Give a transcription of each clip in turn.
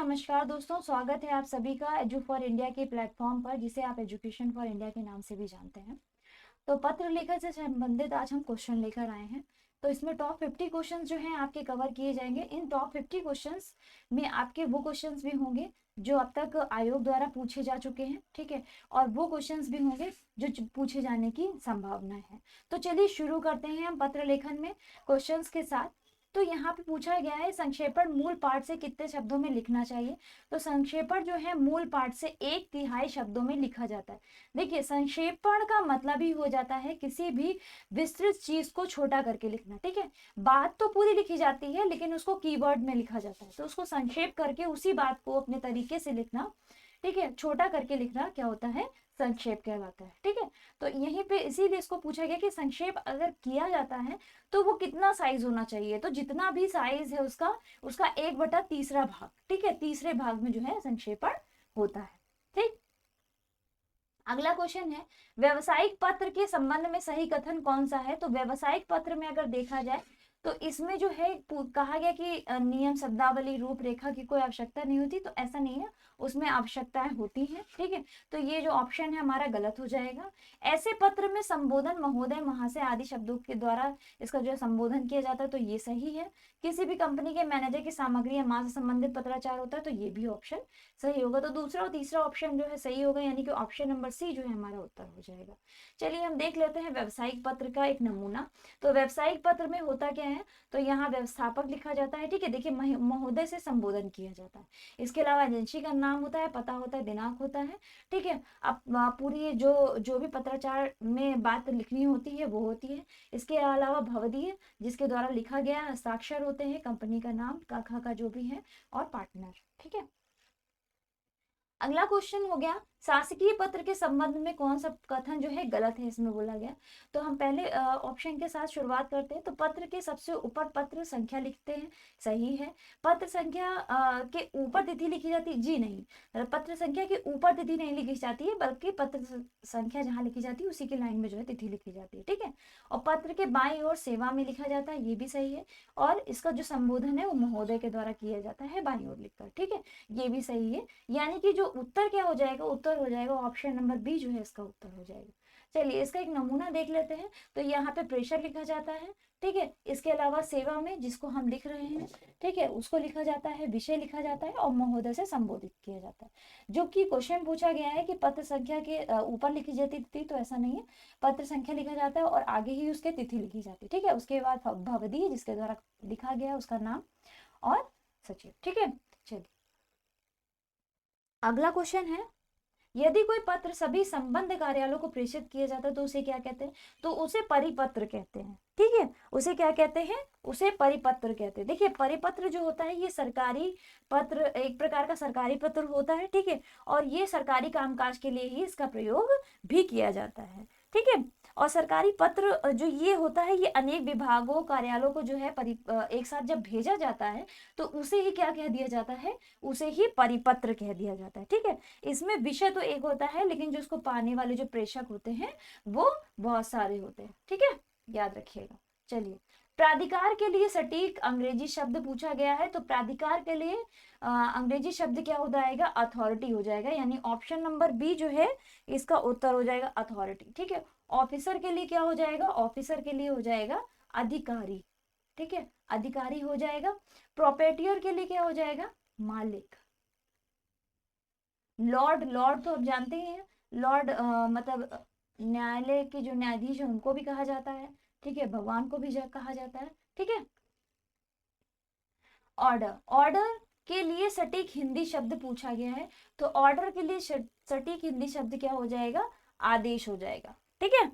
नमस्कार दोस्तों, स्वागत है आप सभी का एजू फॉर इंडिया के प्लेटफॉर्म पर, जिसे आप एजुकेशन फॉर इंडिया के नाम से भी जानते हैं। तो पत्र लेखन से संबंधित आज हम क्वेश्चन लेकर आए हैं। तो इसमें टॉप 50 क्वेश्चन जो हैं आपके कवर किए जाएंगे। इन टॉप 50 क्वेश्चंस में आपके वो क्वेश्चंस भी होंगे जो अब तक आयोग द्वारा पूछे जा चुके हैं, ठीक है, और वो क्वेश्चंस भी होंगे जो पूछे जाने की संभावना है। तो चलिए शुरू करते हैं हम पत्र लेखन में क्वेश्चंस के साथ। तो यहाँ पे पूछा गया है संक्षेपण मूल पाठ से कितने शब्दों में लिखना चाहिए। तो संक्षेपण जो है मूल पाठ से 1/3 शब्दों में लिखा जाता है। देखिए, संक्षेपण का मतलब ही हो जाता है किसी भी विस्तृत चीज को छोटा करके लिखना, ठीक है। बात तो पूरी लिखी जाती है लेकिन उसको कीवर्ड में लिखा जाता है, तो उसको संक्षेप करके उसी बात को अपने तरीके से लिखना, ठीक है, छोटा करके लिखना क्या होता है, संक्षेप कहलाता है, ठीक है। तो यहीं पे इसीलिए इसको पूछा गया कि संक्षेप अगर किया जाता है तो वो कितना साइज होना चाहिए। तो जितना भी साइज है उसका उसका 1/3 भाग, ठीक है, तीसरे भाग में जो है संक्षेपण होता है, ठीक। अगला क्वेश्चन है, व्यवसायिक पत्र के संबंध में सही कथन कौन सा है। तो व्यवसायिक पत्र में अगर देखा जाए तो इसमें जो है कहा गया कि नियम, शब्दावली, रूपरेखा की कोई आवश्यकता नहीं होती। तो ऐसा नहीं है, उसमें आवश्यकताएं होती हैं, ठीक है। तो ये जो ऑप्शन है हमारा गलत हो जाएगा। ऐसे पत्र में संबोधन महोदय, महाशय आदि शब्दों के द्वारा इसका जो है संबोधन किया जाता है, तो ये सही है। किसी भी कंपनी के मैनेजर की सामग्री या माल से संबंधित पत्राचार होता है, तो ये भी ऑप्शन सही होगा। तो दूसरा और तीसरा ऑप्शन जो है सही होगा, यानी कि ऑप्शन नंबर सी जो है हमारा उत्तर हो जाएगा। चलिए हम देख लेते हैं व्यवसायिक पत्र का एक नमूना। तो व्यवसायिक पत्र में होता क्या है, तो यहाँ व्यवस्थापक लिखा जाता है, ठीक है। देखिए, महोदय से संबोधन किया जाता है। इसके अलावा एजेंसी का नाम होता है, पता होता है, दिनांक होता है, ठीक है। अब पूरी जो जो भी पत्राचार में बात लिखनी होती है वो होती है। इसके अलावा भवदीय, जिसके द्वारा लिखा गया, हस्ताक्षर होते हैं, कंपनी का नाम, काखा का जो भी है, और पार्टनर, ठीक है। अगला क्वेश्चन हो गया, शासकीय पत्र के संबंध में कौन सा कथन जो है गलत है, इसमें बोला गया। तो हम पहले ऑप्शन के साथ शुरुआत करते हैं। तो पत्र के सबसे ऊपर पत्र संख्या लिखते हैं, सही है। पत्र संख्या के ऊपर तिथि लिखी जाती है, जी नहीं, पत्र संख्या के ऊपर तिथि नहीं लिखी जाती है, बल्कि पत्र संख्या जहाँ लिखी जाती है उसी की लाइन में जो है तिथि लिखी जाती है, ठीक है। और पत्र के बाईं ओर सेवा में लिखा जाता है, ये भी सही है। और इसका जो संबोधन है वो महोदय के द्वारा किया जाता है, बाईं ओर लिखकर, ठीक है, ये भी सही है। यानी कि जो उत्तर क्या हो जाएगा, उत्तर हो जाएगा ऑप्शन नंबर बी जो है इसका उत्तर हो जाएगा। चलिए इसका एक नमूना देख लेते हैं। तो यहाँ पे प्रेशर लिखा जाता है, ठीक है। इसके अलावा सेवा में जिसको हम लिख रहे हैं, ठीक है, उसको लिखा जाता है, विषय लिखा जाता है, और महोदय से संबोधित किया जाता है। जो कि क्वेश्चन पूछा गया है कि पत्र संख्या के ऊपर लिखी जाती थी, तो ऐसा नहीं है। पत्र संख्या लिखा जाता है और आगे ही उसके तिथि लिखी जाती है, ठीक है। उसके बाद भवदी, जिसके द्वारा लिखा गया उसका नाम, और सचिव, ठीक है। चलिए अगला क्वेश्चन है, यदि कोई पत्र सभी संबंध कार्यालयों को प्रेषित किया जाता है तो उसे क्या कहते हैं। तो उसे परिपत्र कहते हैं, ठीक है। उसे क्या कहते हैं, उसे परिपत्र कहते हैं। देखिए, परिपत्र जो होता है ये सरकारी पत्र, एक प्रकार का सरकारी पत्र होता है, ठीक है। और ये सरकारी कामकाज के लिए ही इसका प्रयोग भी किया जाता है, ठीक है। और सरकारी पत्र जो ये होता है, ये अनेक विभागों, कार्यालयों को जो है एक साथ जब भेजा जाता है तो उसे ही क्या कह दिया जाता है, उसे ही परिपत्र कह दिया जाता है, ठीक है। इसमें विषय तो एक होता है, लेकिन जो उसको पाने वाले जो प्रेषक होते हैं वो बहुत सारे होते हैं, ठीक है, याद रखिएगा। चलिए, प्राधिकार के लिए सटीक अंग्रेजी शब्द पूछा गया है। तो प्राधिकार के लिए अंग्रेजी शब्द क्या हो जाएगा, अथॉरिटी हो जाएगा, यानी ऑप्शन नंबर बी जो है इसका उत्तर हो जाएगा अथॉरिटी, ठीक है। ऑफिसर के लिए क्या हो जाएगा, ऑफिसर के लिए हो जाएगा अधिकारी, ठीक है, अधिकारी हो जाएगा। प्रोपेटियर के लिए क्या हो जाएगा, मालिक। लॉर्ड, लॉर्ड तो आप जानते ही हैं, लॉर्ड मतलब न्यायालय के जो न्यायाधीश है उनको भी कहा जाता है, ठीक है, भगवान को भी कहा जाता है, ठीक है। ऑर्डर, ऑर्डर के लिए सटीक हिंदी शब्द पूछा गया है। तो ऑर्डर के लिए सटीक हिंदी शब्द क्या हो जाएगा, आदेश हो जाएगा, ठीक है।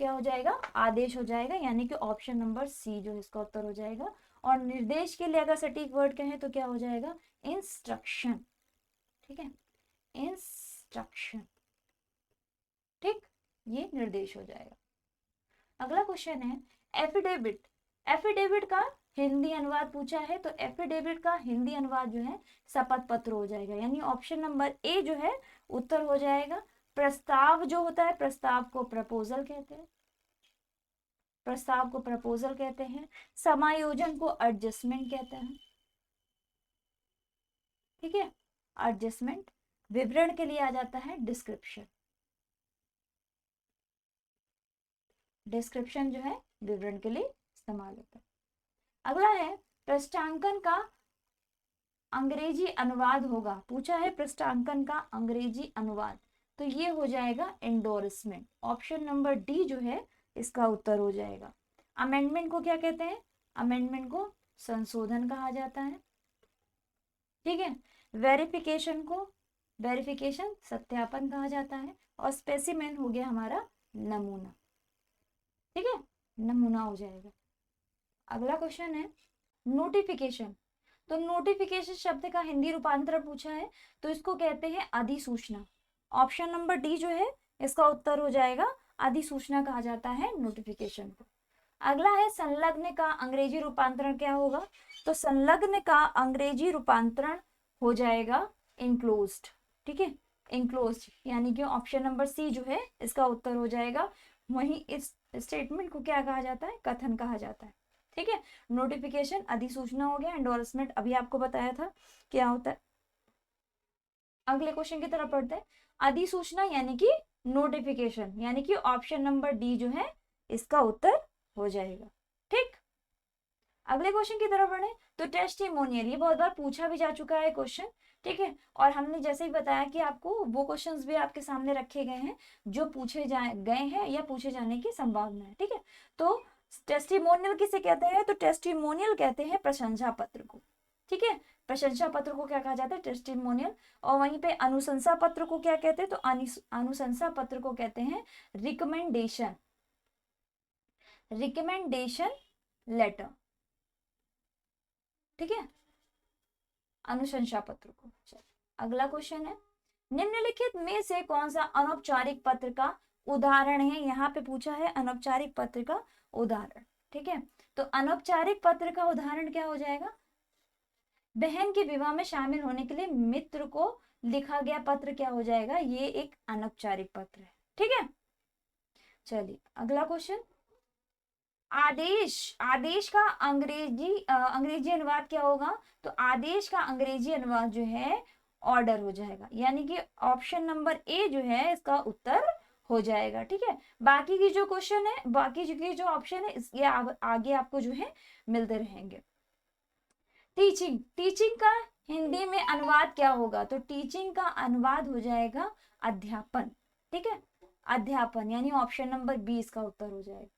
क्या हो जाएगा, आदेश हो जाएगा, यानी कि ऑप्शन नंबर सी जो इसका उत्तर हो जाएगा। और निर्देश के लिए अगर सटीक वर्ड कहें तो क्या हो जाएगा, इंस्ट्रक्शन, ठीक है, इंस्ट्रक्शन, ठीक, ये निर्देश हो जाएगा। अगला क्वेश्चन है, एफिडेविट, एफिडेविट का हिंदी अनुवाद पूछा है। तो एफिडेविट का हिंदी अनुवाद जो है शपथ पत्र हो जाएगा, यानी ऑप्शन नंबर ए जो है उत्तर हो जाएगा। प्रस्ताव जो होता है, प्रस्ताव को प्रपोजल कहते हैं, प्रस्ताव को प्रपोजल कहते हैं। समायोजन को एडजस्टमेंट कहते हैं, ठीक है। एडजस्टमेंट, विवरण के लिए आ जाता है डिस्क्रिप्शन। डिस्क्रिप्शन जो है विवरण के लिए इस्तेमाल होता है। अगला है पृष्ठांकन का अंग्रेजी अनुवाद होगा, पूछा है पृष्ठांकन का अंग्रेजी अनुवाद, तो ये हो जाएगा एंडोर्समेंट। ऑप्शन नंबर डी जो है इसका उत्तर हो जाएगा। अमेंडमेंट को क्या कहते हैं? अमेंडमेंट को संशोधन कहा जाता है, ठीक है। वेरिफिकेशन को, वेरिफिकेशन सत्यापन कहा जाता है। और स्पेसिमेन हो गया हमारा नमूना, ठीक है, नमूना हो जाएगा। अगला क्वेश्चन है नोटिफिकेशन। तो नोटिफिकेशन शब्द का हिंदी रूपांतरण पूछा है, तो इसको कहते हैं अधिसूचना। ऑप्शन नंबर डी जो है इसका उत्तर हो जाएगा, अधिसूचना कहा जाता है नोटिफिकेशन को। अगला है संलग्न का अंग्रेजी रूपांतरण क्या होगा? तो संलग्न का अंग्रेजी रूपांतरण हो जाएगा इनक्लोज्ड, ठीक है, इनक्लोज्ड, यानी कि ऑप्शन नंबर सी जो है इसका उत्तर हो जाएगा। वहीं इस स्टेटमेंट को क्या कहा जाता है? कथन कहा जाता है, ठीक है। नोटिफिकेशन अधिसूचना हो गया, एंडोर्समेंट अभी आपको बताया था क्या होता है। अगले क्वेश्चन की तरफ पढ़ते हैं। अधिसूचना यानी कि नोटिफिकेशन, यानी कि ऑप्शन नंबर डी जो है इसका उत्तर हो जाएगा, ठीक। अगले क्वेश्चन की तरफ बढ़े तो टेस्टिमोनियल, ये बहुत बार पूछा भी जा चुका है क्वेश्चन, ठीक है। और हमने जैसे ही बताया कि आपको वो क्वेश्चंस भी आपके सामने रखे गए हैं जो पूछे गए हैं या पूछे जाने की संभावना है, ठीक है। तो टेस्टिमोनियल किसे कहते हैं? तो टेस्टिमोनियल कहते हैं प्रशंसा पत्र को, ठीक है। प्रशंसा पत्र को क्या कहा जाता है? टेस्टिमोनियल। और वहीं पे अनुशंसा पत्र को क्या कहते हैं? तो अनुशंसा पत्र को कहते हैं रिकमेंडेशन, रिकमेंडेशन लेटर, ठीक है, अनुशंसा पत्र को। अगला क्वेश्चन है निम्नलिखित में से कौन सा अनौपचारिक पत्र का उदाहरण है? यहाँ पे पूछा है अनौपचारिक पत्र का उदाहरण, ठीक है। तो अनौपचारिक पत्र का उदाहरण क्या हो जाएगा? बहन के विवाह में शामिल होने के लिए मित्र को लिखा गया पत्र क्या हो जाएगा? ये एक अनौपचारिक पत्र है, ठीक है। चलिए अगला क्वेश्चन, आदेश, आदेश का अंग्रेजी अनुवाद क्या होगा? तो आदेश का अंग्रेजी अनुवाद जो है ऑर्डर हो जाएगा, यानी कि ऑप्शन नंबर ए जो है इसका उत्तर हो जाएगा, ठीक है। बाकी की जो क्वेश्चन है, बाकी की जो ऑप्शन है ये आगे आपको जो है मिलते रहेंगे। टीचिंग, टीचिंग का हिंदी में अनुवाद क्या होगा? तो टीचिंग का अनुवाद हो जाएगा अध्यापन, ठीक है, अध्यापन, यानी ऑप्शन नंबर बी इसका उत्तर हो जाएगा।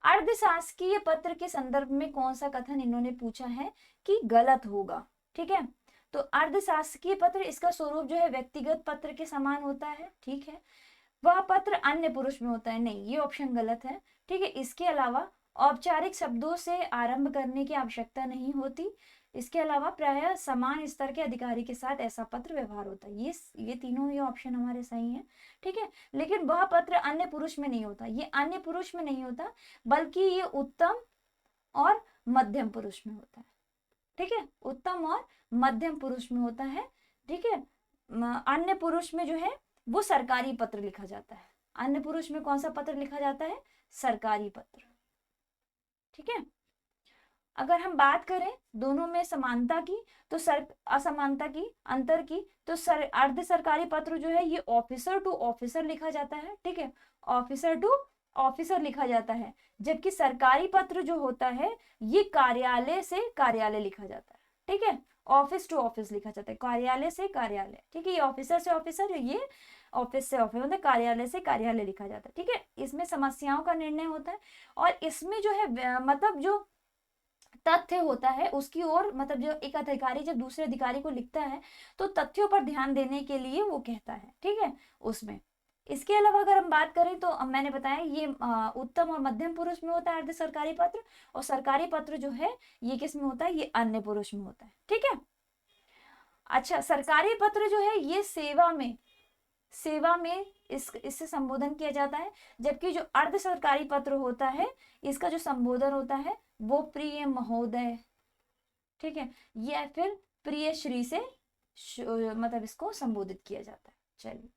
अर्धशासकीय पत्र के संदर्भ में कौन सा कथन इन्होंने पूछा है कि गलत होगा, ठीक है। तो अर्धशासकीय पत्र, इसका स्वरूप जो है व्यक्तिगत पत्र के समान होता है, ठीक है। वह पत्र अन्य पुरुष में होता है, नहीं, ये ऑप्शन गलत है, ठीक है। इसके अलावा औपचारिक शब्दों से आरंभ करने की आवश्यकता नहीं होती। इसके अलावा प्रायः समान स्तर के अधिकारी के साथ ऐसा पत्र व्यवहार होता है। ये तीनों ही ऑप्शन हमारे सही हैं, ठीक है। लेकिन वह पत्र अन्य पुरुष में नहीं होता, ये अन्य पुरुष में नहीं होता, बल्कि ये उत्तम और मध्यम पुरुष में होता है, ठीक है, उत्तम और मध्यम पुरुष में होता है, ठीक है। अन्य पुरुष में जो है वो सरकारी पत्र लिखा जाता है। अन्य पुरुष में कौन सा पत्र लिखा जाता है? सरकारी पत्र, ठीक है। अगर हम बात करें दोनों में समानता की, तो असमानता की, अंतर की, तो अर्ध सरकारी पत्र जो है ये ऑफिसर टू ऑफिसर लिखा जाता है, ठीक है, ऑफिसर टू ऑफिसर लिखा जाता है। जबकि सरकारी पत्र जो होता है ये कार्यालय से कार्यालय लिखा जाता है, ठीक है, ऑफिस टू ऑफिस लिखा जाता है, कार्यालय से कार्यालय, ठीक है। ये ऑफिसर से ऑफिसर, ये ऑफिस से ऑफिस, मतलब कार्यालय से कार्यालय लिखा जाता है, ठीक है। इसमें समस्याओं का निर्णय होता है और इसमें जो है मतलब जो तथ्य होता है उसकी ओर, मतलब जो एक अधिकारी जब दूसरे अधिकारी को लिखता है तो तथ्यों पर ध्यान देने के लिए वो कहता है, ठीक है, उसमें। इसके अलावा अगर हम बात करें तो मैंने बताया ये उत्तम और मध्यम पुरुष में होता है अर्ध सरकारी पत्र, और सरकारी पत्र जो है ये किस में होता है? ये अन्य पुरुष में होता है, ठीक है। अच्छा, सरकारी पत्र जो है ये सेवा में इससे संबोधन किया जाता है, जबकि जो अर्ध सरकारी पत्र होता है इसका जो संबोधन होता है वो प्रिय महोदय, ठीक है, या फिर प्रिय श्री से मतलब इसको संबोधित किया जाता है। चलिए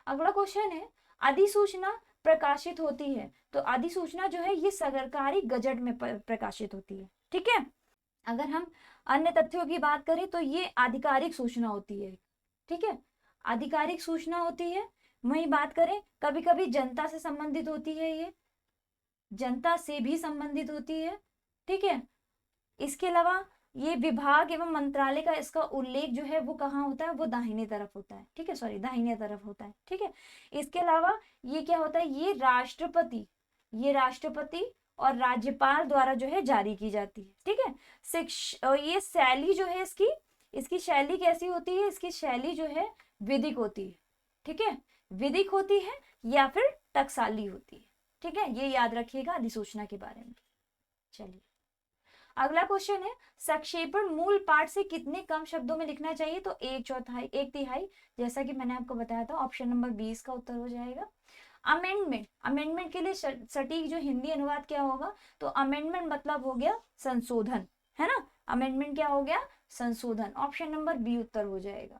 अगला क्वेश्चन है अधिसूचना प्रकाशित होती है, तो अधिसूचना जो है ये सरकारी गजट में प्रकाशित होती है, ठीक है। अगर हम अन्य तथ्यों की बात करें तो ये आधिकारिक सूचना होती है, ठीक है, आधिकारिक सूचना होती है। वही बात करें, कभी कभी जनता से संबंधित होती है, ये जनता से भी संबंधित होती है, ठीक है। इसके अलावा ये विभाग एवं मंत्रालय का इसका उल्लेख जो है वो कहाँ होता है, वो दाहिने तरफ होता है, ठीक है, सॉरी दाहिने तरफ होता है, ठीक है। इसके अलावा ये क्या होता है, ये राष्ट्रपति और राज्यपाल द्वारा जो है जारी की जाती है, ठीक है। ये शैली जो है इसकी इसकी शैली कैसी होती है, इसकी शैली जो है विधिक होती है, ठीक है, विधिक होती है या फिर टकसाली होती है, ठीक है, ये याद रखिएगा अधिसूचना के बारे में। चलिए अगला क्वेश्चन है, संक्षेपण मूल पाठ से कितने कम शब्दों में लिखना चाहिए, तो एक चौथाई, एक तिहाई, जैसा कि मैंने आपको बताया था, ऑप्शन नंबर 20 का उत्तर हो जाएगा। अमेंडमेंट के लिए सटीक जो हिंदी अनुवाद क्या होगा, तो अमेंडमेंट मतलब हो गया संशोधन, है ना, अमेंडमेंट क्या हो गया, संशोधन, ऑप्शन नंबर बी उत्तर हो जाएगा।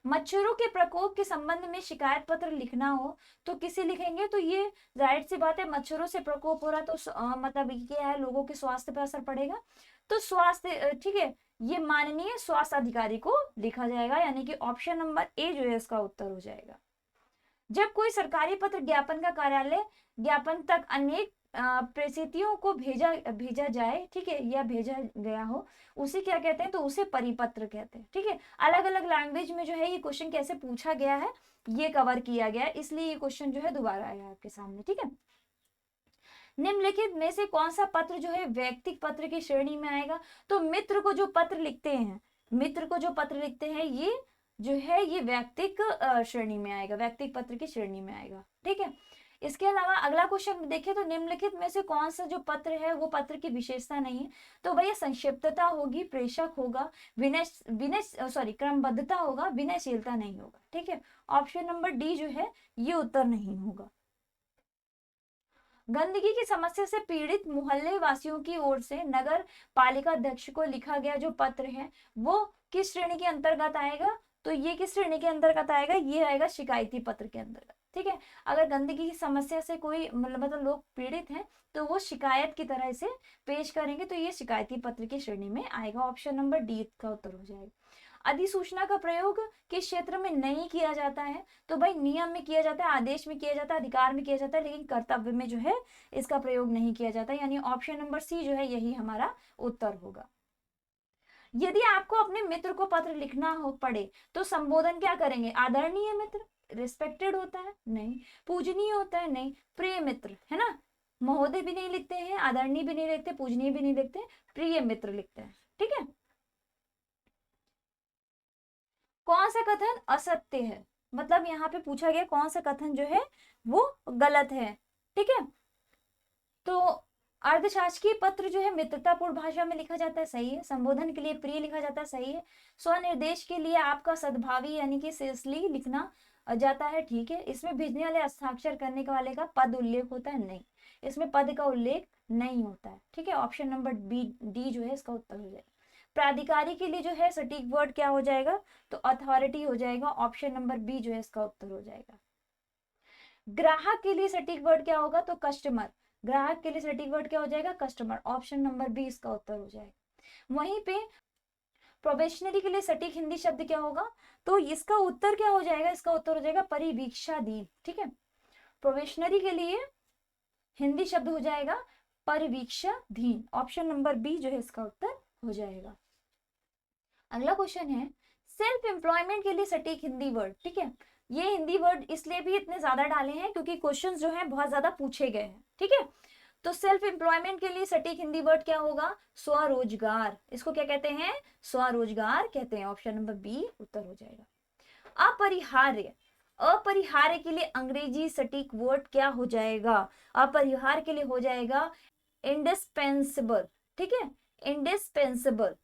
मच्छरों के प्रकोप के संबंध में शिकायत पत्र लिखना हो तो किसे लिखेंगे, तो ये जाहिर सी बात है, मच्छरों से प्रकोप हो रहा तो मतलब ये क्या है, लोगों के स्वास्थ्य पर असर पड़ेगा, तो स्वास्थ्य, ठीक है, ये माननीय स्वास्थ्य अधिकारी को लिखा जाएगा, यानी कि ऑप्शन नंबर ए जो है इसका उत्तर हो जाएगा। जब कोई सरकारी पत्र ज्ञापन का कार्यालय ज्ञापन तक अनेक प्रेषितियों को भेजा जाए, ठीक है, या भेजा गया हो, उसे क्या कहते हैं, तो उसे परिपत्र कहते हैं, ठीक है। अलग अलग लैंग्वेज में जो है ये क्वेश्चन कैसे पूछा गया है ये कवर किया गया है, इसलिए ये क्वेश्चन जो है दोबारा आया आपके सामने, ठीक है। निम्नलिखित में से कौन सा पत्र जो है व्यक्तिगत पत्र की श्रेणी में आएगा, तो मित्र को जो पत्र लिखते हैं, मित्र को जो पत्र लिखते हैं ये जो है ये व्यक्तिगत श्रेणी में आएगा, व्यक्तिगत पत्र की श्रेणी में आएगा, ठीक है। इसके अलावा अगला क्वेश्चन देखें तो निम्नलिखित में से कौन सा जो पत्र है वो पत्र की विशेषता नहीं है, तो भैया संक्षिप्तता होगी, प्रेषक होगा, विनय विनय सॉरी क्रमबद्धता होगा, विनयशीलता नहीं होगा, ठीक है, ऑप्शन नंबर डी जो है ये उत्तर नहीं होगा। गंदगी की समस्या से पीड़ित मोहल्ले वासियों की ओर से नगर पालिका अध्यक्ष को लिखा गया जो पत्र है वो किस श्रेणी के अंतर्गत आएगा, तो ये किस श्रेणी के अंतर्गत आएगा, ये आएगा शिकायती पत्र के अंतर्गत, ठीक है। अगर गंदगी की समस्या से कोई मतलब लोग पीड़ित हैं तो वो शिकायत की तरह इसे पेश करेंगे, तो ये शिकायती पत्र की श्रेणी में आएगा, ऑप्शन नंबर डी का उत्तर हो जाएगा। अधिसूचना का प्रयोग किस क्षेत्र में नहीं किया जाता है, तो भाई नियम में किया जाता है, आदेश में किया जाता है, अधिकार में किया जाता है, लेकिन कर्तव्य में जो है इसका प्रयोग नहीं किया जाता, यानी ऑप्शन नंबर सी जो है यही हमारा उत्तर होगा। यदि आपको अपने मित्र को पत्र लिखना हो पड़े तो संबोधन क्या करेंगे, आदरणीय मित्र, रिस्पेक्टेड होता है नहीं, पूजनीय होता है नहीं, प्रिय मित्र, है ना, महोदय भी नहीं लिखते हैं, आदरणीय भी नहीं लिखते, पूजनीय भी नहीं लिखते, प्रिय मित्र लिखते हैं, ठीक है। कौन सा कथन असत्य है, मतलब यहाँ पे पूछा गया कौन सा कथन जो है वो गलत है, ठीक है। तो अर्धशासकीय पत्र जो है मित्रतापूर्ण भाषा में लिखा जाता है, सही है। संबोधन के लिए प्रिय लिखा जाता है, सही है। स्वनिर्देश के लिए आपका सद्भावी यानी कि सिंसियरली लिखना जाता है, ठीक है। इसमें भेजने वाले हस्ताक्षर करने के वाले का पद उल्लेख होता है, नहीं, इसमें पद का उल्लेख नहीं होता है, ठीक है, ऑप्शन नंबर बी डी जो है इसका उत्तर हो जाएगा। प्राधिकारी के लिए जो है सटीक वर्ड क्या हो जाएगा, तो अथॉरिटी हो जाएगा, ऑप्शन नंबर बी जो है इसका उत्तर हो जाएगा। ग्राहक के लिए सटीक वर्ड क्या होगा, तो कस्टमर, ग्राहक के लिए सटीक वर्ड क्या हो जाएगा, कस्टमर, ऑप्शन नंबर बी इसका उत्तर हो जाएगा। वहीं पे प्रोबेशनरी के लिए सटीक हिंदी शब्द क्या होगा, तो इसका उत्तर क्या हो जाएगा, इसका उत्तर हो जाएगा परिवीक्षाधीन, ठीक है। प्रोबेशनरी के लिए हिंदी शब्द हो जाएगा परिवीक्षाधीन, ऑप्शन नंबर बी जो है इसका उत्तर हो जाएगा। अगला क्वेश्चन है सेल्फ एम्प्लॉयमेंट के लिए सटीक हिंदी वर्ड, ठीक है। ये हिंदी वर्ड इसलिए भी इतने ज्यादा डाले हैं क्योंकि क्वेश्चंस जो है बहुत ज्यादा पूछे गए हैं, ठीक है। तो सेल्फ एम्प्लॉयमेंट के लिए सटीक हिंदी वर्ड क्या होगा, स्वरोजगार, इसको क्या कहते हैं, स्वरोजगार कहते हैं, ऑप्शन नंबर बी उत्तर हो जाएगा। अपरिहार्य, अपरिहार्य के लिए अंग्रेजी सटीक वर्ड क्या हो जाएगा, अपरिहार्य के लिए हो जाएगा इंडिस्पेंसिबल, ठीक है, इंडिस्पेंसिबल,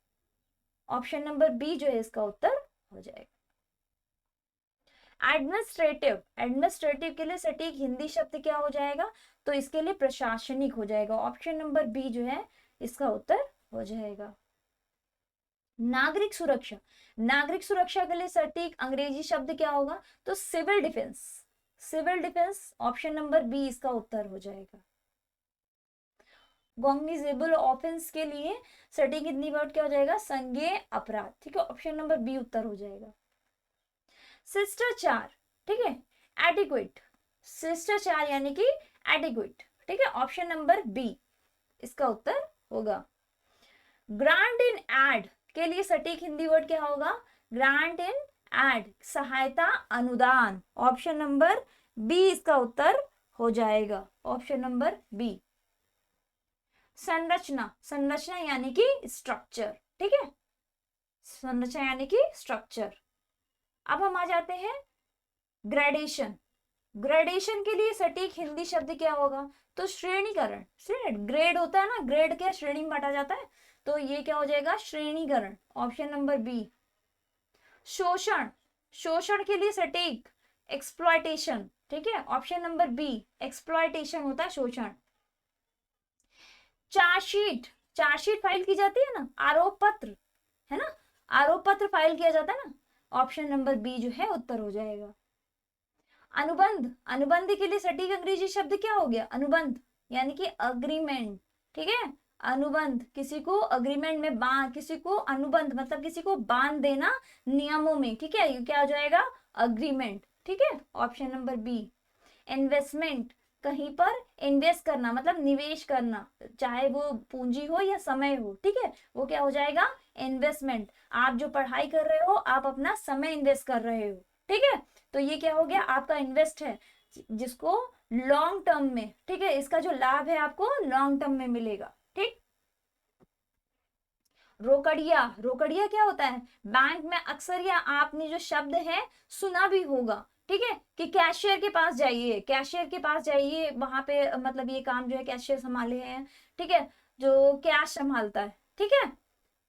ऑप्शन नंबर बी जो है इसका उत्तर हो जाएगा। एडमिनिस्ट्रेटिव, एडमिनिस्ट्रेटिव के लिए सटीक हिंदी शब्द क्या हो जाएगा, तो इसके लिए प्रशासनिक हो जाएगा, ऑप्शन नंबर बी जो है इसका उत्तर हो जाएगा। नागरिक सुरक्षा, नागरिक सुरक्षा के लिए सटीक अंग्रेजी शब्द क्या होगा, तो civil defence, civil defence, option number B इसका उत्तर हो जाएगा। कॉग्निजेबल ऑफेंस के लिए सटीक हिंदी वर्ड क्या हो जाएगा, संज्ञेय अपराध। ठीक है, ऑप्शन नंबर बी उत्तर हो जाएगा। शिष्टाचार, ठीक है, एडिक्वेट, शिष्टाचार यानी कि एडिक्वेट, ठीक है, ऑप्शन नंबर बी इसका उत्तर होगा। ग्रांट इन एड के लिए सटीक हिंदी वर्ड क्या होगा, ग्रांट इन एड, सहायता अनुदान, ऑप्शन नंबर बी इसका उत्तर हो जाएगा, ऑप्शन नंबर बी। संरचना, संरचना यानी कि स्ट्रक्चर, ठीक है, संरचना यानी कि स्ट्रक्चर। अब हम आ जाते हैं ग्रेडेशन। ग्रेडेशन के लिए सटीक हिंदी शब्द क्या होगा, तो श्रेणीकरण, ग्रेड होता है ना, ग्रेड क्या श्रेणी में बांटा जाता है, तो ये क्या हो जाएगा, श्रेणीकरण, ऑप्शन नंबर बी। शोषण, शोषण के लिए सटीक एक्सप्लॉयटेशन, ठीक है, ऑप्शन नंबर बी, एक्सप्लॉयटेशन होता है शोषण। चार्जशीट, चार्जशीट फाइल की जाती है ना, आरोप पत्र, है ना, आरोप पत्र फाइल किया जाता है ना, ऑप्शन नंबर बी जो है उत्तर हो जाएगा। अनुबंध, अनुबंध के लिए सटीक अंग्रेजी शब्द क्या हो गया, अनुबंध यानी कि अग्रीमेंट, ठीक है, अनुबंध, किसी को अग्रीमेंट में बांध, किसी को अनुबंध मतलब किसी को बांध देना नियमों में, ठीक है, ये क्या हो जाएगा, अग्रीमेंट, ठीक है, ऑप्शन नंबर बी। इन्वेस्टमेंट, कहीं पर इन्वेस्ट करना मतलब निवेश करना, चाहे वो पूंजी हो या समय हो, ठीक है, वो क्या हो जाएगा, इन्वेस्टमेंट। आप जो पढ़ाई कर रहे हो आप अपना समय इन्वेस्ट कर रहे हो, ठीक है, तो ये क्या हो गया, आपका इन्वेस्ट है जिसको लॉन्ग टर्म में, ठीक है, इसका जो लाभ है आपको लॉन्ग टर्म में मिलेगा, ठीक। रोकड़िया, रोकड़िया क्या होता है, बैंक में अक्सर या आपने जो शब्द है सुना भी होगा, ठीक है, कि कैशियर के पास जाइए, कैशियर के पास जाइए, वहां पे मतलब ये काम जो है कैशियर संभाले हैं, ठीक है, जो कैश संभालता है, ठीक है,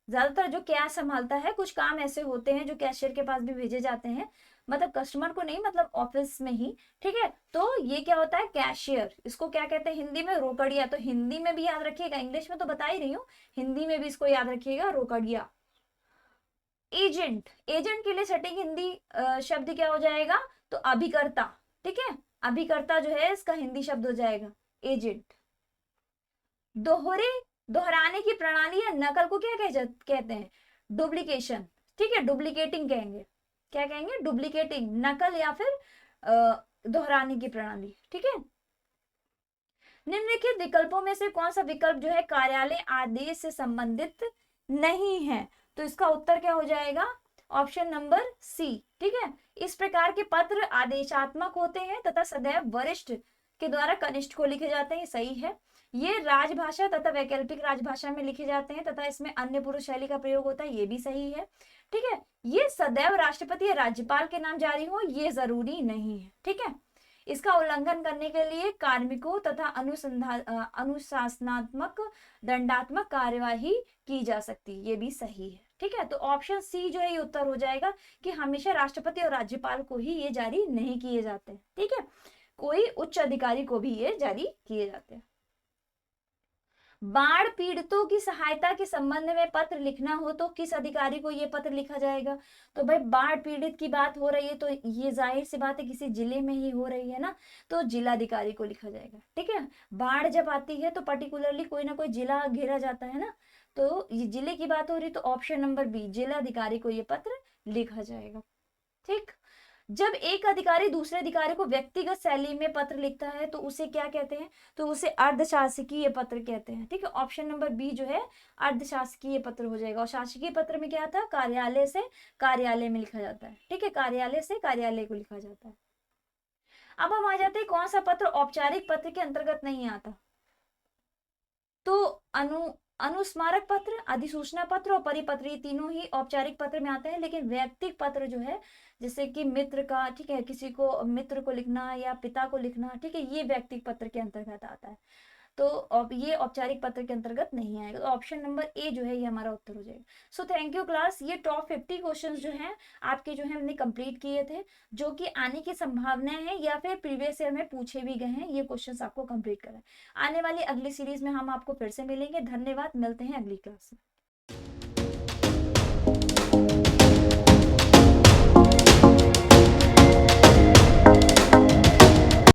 ज्यादातर जो कैश संभालता है, कुछ काम ऐसे होते हैं जो कैशियर के पास भी भेजे जाते हैं, मतलब कस्टमर को नहीं, मतलब ऑफिस में ही, ठीक है, तो ये क्या होता है, कैशियर, इसको क्या कहते हैं हिंदी में, रोकड़िया। तो हिंदी में भी याद रखिएगा, इंग्लिश में तो बता ही रही हूँ, हिंदी में भी इसको याद रखिएगा, रोकड़िया। एजेंट, एजेंट के लिए सटीक हिंदी शब्द क्या हो जाएगा, तो अभिकर्ता, ठीक है, अभिकर्ता जो है इसका हिंदी शब्द हो जाएगा एजेंट। दोहरे, दोहराने की प्रणाली या नकल को क्या कहते हैं, डुप्लीकेशन, ठीक है, डुप्लीकेटिंग कहेंगे, क्या कहेंगे, डुप्लीकेटिंग, नकल या फिर दोहराने की प्रणाली, ठीक है। निम्नलिखित विकल्पों में से कौन सा विकल्प जो है कार्यालय आदेश से संबंधित नहीं है, तो इसका उत्तर क्या हो जाएगा, ऑप्शन नंबर सी, ठीक है। इस प्रकार के पत्र आदेशात्मक होते हैं तथा सदैव वरिष्ठ के द्वारा कनिष्ठ को लिखे जाते हैं, सही है। ये राजभाषा तथा वैकल्पिक राजभाषा में लिखे जाते हैं तथा इसमें अन्य पुरुष शैली का प्रयोग होता है, ये भी सही है, ठीक है। ये सदैव राष्ट्रपति या राज्यपाल के नाम जारी हो ये जरूरी नहीं है, ठीक है। इसका उल्लंघन करने के लिए कार्मिकों तथा अनुशासनात्मक दंडात्मक कार्यवाही की जा सकती, ये भी सही है, ठीक है। तो ऑप्शन सी जो है ये उत्तर हो जाएगा कि हमेशा राष्ट्रपति और राज्यपाल को ही ये जारी नहीं किए जाते, ठीक है, कोई उच्च अधिकारी को भी ये जारी किए जाते हैं। बाढ़ पीड़ितों की सहायता के संबंध में पत्र लिखना हो तो किस अधिकारी को ये पत्र लिखा जाएगा, तो भाई बाढ़ पीड़ित की बात हो रही है तो ये जाहिर सी बात है किसी जिले में ही हो रही है ना, तो जिलाधिकारी को लिखा जाएगा, ठीक है। बाढ़ जब आती है तो पर्टिकुलरली कोई ना कोई जिला घेरा जाता है ना, तो ये जिले की बात हो रही तो ऑप्शन नंबर बी, जिलाधिकारी को ये पत्र लिखा जाएगा, ठीक। जब एक अधिकारी दूसरे अधिकारी को व्यक्तिगत शैली में पत्र लिखता है तो उसे क्या कहते हैं, तो उसे अर्धशासकीय पत्र कहते हैं, ठीक है, ऑप्शन नंबर बी जो है अर्धशासकीय पत्र हो जाएगा। और शासकीय पत्र में क्या था, कार्यालय से कार्यालय में लिखा जाता है, ठीक है, कार्यालय से कार्यालय को लिखा जाता है। अब हम आ जाते हैं कौन सा पत्र औपचारिक पत्र के अंतर्गत नहीं आता, तो अनुस्मारक पत्र, अधिसूचना पत्र और परिपत्र, ये तीनों ही औपचारिक पत्र में आते हैं, लेकिन वैयक्तिक पत्र जो है जैसे कि मित्र का, ठीक है, किसी को मित्र को लिखना या पिता को लिखना, ठीक है, ये वैयक्तिक पत्र के अंतर्गत आता है, तो ये औपचारिक पत्र के अंतर्गत नहीं आएगा, तो ऑप्शन नंबर ए जो है ये हमारा उत्तर हो जाएगा। सो थैंक यू क्लास, ये टॉप 50 क्वेश्चंस जो हैं आपके जो है हमने कंप्लीट किए थे, जो कि आने की संभावना है या फिर प्रीवियस ईयर में पूछे भी गए हैं, ये क्वेश्चंस आपको कंप्लीट करें। आने वाली अगली सीरीज में हम आपको फिर से मिलेंगे, धन्यवाद, मिलते हैं अगली क्लास में।